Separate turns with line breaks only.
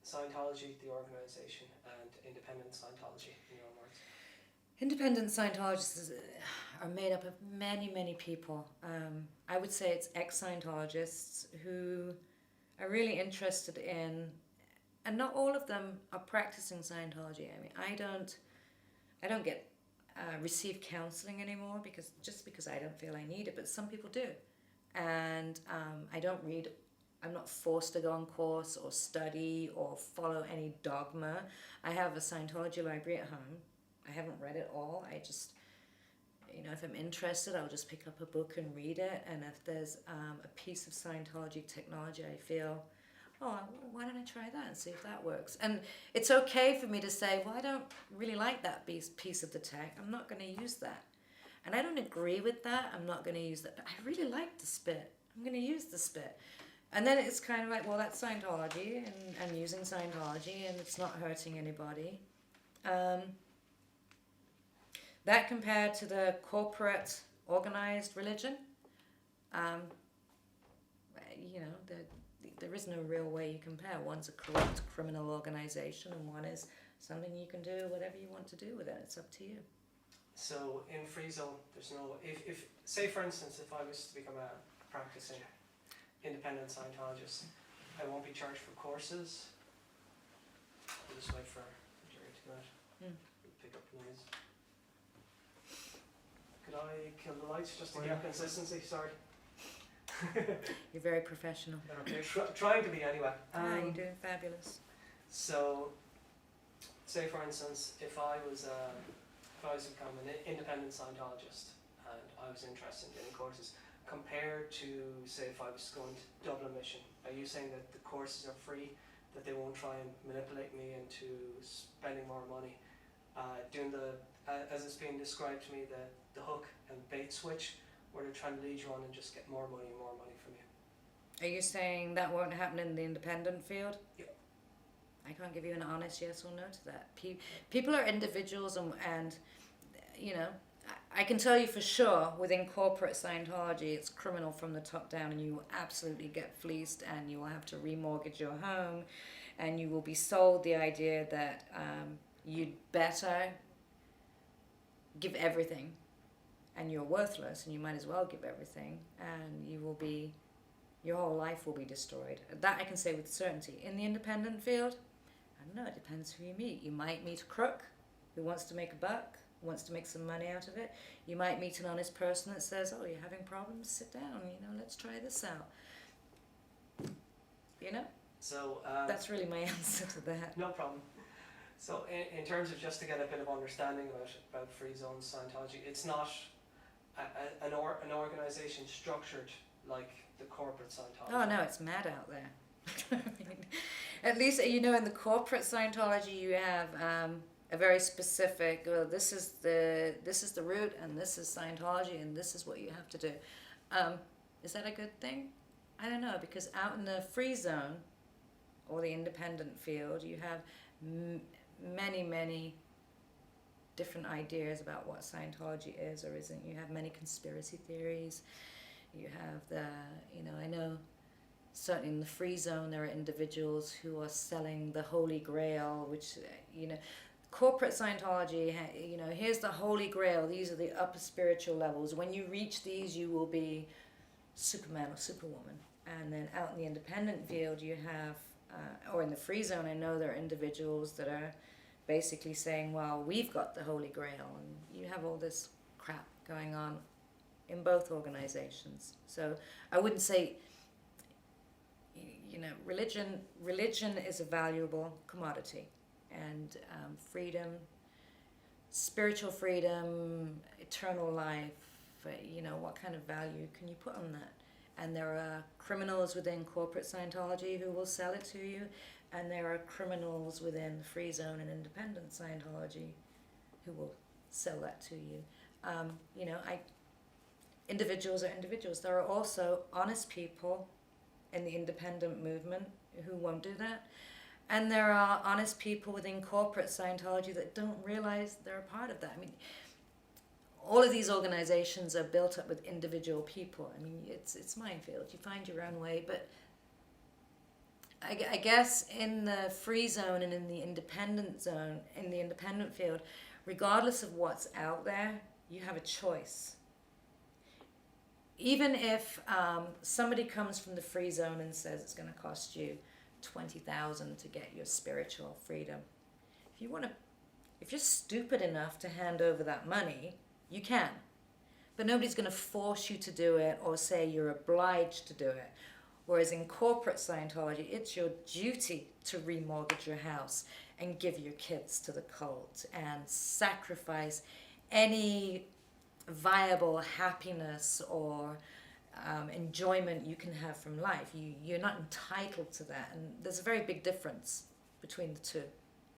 Scientology, the organisation, and independent Scientology, in your own words?
Independent Scientologists are made up of many, many people. I would say it's ex-Scientologists who are really interested in, and not all of them are practicing Scientology. I mean, I don't get receive counseling anymore because I don't feel I need it, but some people do. And I don't read. I'm not forced to go on course or study or follow any dogma. I have a Scientology library at home. I haven't read it all. I just, if I'm interested, I'll just pick up a book and read it. And if there's a piece of Scientology technology I feel, oh, why don't I try that and see if that works? And it's okay for me to say, well, I don't really like that piece of the tech. I'm not going to use that. And I don't agree with that. I'm not going to use that. But I really like the spit. I'm going to use the spit. And then it's kind of like, well, that's Scientology, and I'm using Scientology, and it's not hurting anybody. That compared to the corporate organized religion, there is no real way you compare. One's a corrupt criminal organization, and one is something you can do whatever you want to do with it. It's up to you.
So in Free Zone, there's no, if say for instance, if I was to become a practicing independent Scientologist, I won't be charged for courses. I'll just wait for Jerry to go out. Pick up the noise. Could I kill the lights just to get consistency? Sorry.
You're very professional.
Okay, trying to be anyway.
You're doing fabulous.
So, say for instance, if I was to become an independent Scientologist and I was interested in getting courses, compared to say if I was going to Dublin Mission, are you saying that the courses are free, that they won't try and manipulate me into spending more money, doing as it's being described to me, the hook and bait switch, where they're trying to lead you on and just get more money from you?
Are you saying that won't happen in the independent field?
Yeah.
I can't give you an honest yes or no to that. People are individuals, and I can tell you for sure, within corporate Scientology, it's criminal from the top down, and you will absolutely get fleeced, and you will have to remortgage your home, and you will be sold the idea that you'd better give everything, and you're worthless, and you might as well give everything, and your whole life will be destroyed. That I can say with certainty. In the independent field, I don't know, it depends who you meet. You might meet a crook who wants to make a buck, wants to make some money out of it. You might meet an honest person that says, oh, you're having problems? Sit down, let's try this out.
So
that's really my answer to that.
No problem. So in terms of just to get a bit of understanding about Free Zone Scientology, it's not an organisation structured like the corporate Scientology.
Oh no, it's mad out there. At least in the corporate Scientology you have a very specific. This is the root, and this is Scientology, and this is what you have to do. Is that a good thing? I don't know, because out in the free zone or the independent field, you have many, many different ideas about what Scientology is or isn't. You have many conspiracy theories. You have I know certainly in the free zone there are individuals who are selling the Holy Grail, which, corporate Scientology, here's the Holy Grail. These are the upper spiritual levels. When you reach these, you will be Superman or Superwoman. And then out in the independent field, you have, or in the free zone, I know there are individuals that are basically saying, well, we've got the Holy Grail, and you have all this crap going on in both organizations. So I wouldn't say, religion is a valuable commodity, and freedom, spiritual freedom, eternal life, what kind of value can you put on that? And there are criminals within corporate Scientology who will sell it to you, and there are criminals within the free zone and independent Scientology who will sell that to you. Individuals are individuals. There are also honest people in the independent movement who won't do that. And there are honest people within corporate Scientology that don't realize they're a part of that. I mean, all of these organizations are built up with individual people. I mean, it's minefield. You find your own way, but I guess in the free zone and in the independent zone, in the independent field, regardless of what's out there, you have a choice. Even if somebody comes from the free zone and says it's going to cost you $20,000 to get your spiritual freedom, if you're stupid enough to hand over that money, you can. But nobody's going to force you to do it or say you're obliged to do it. Whereas in corporate Scientology, it's your duty to remortgage your house and give your kids to the cult and sacrifice any viable happiness or enjoyment you can have from life. You're not entitled to that. And there's a very big difference between the two.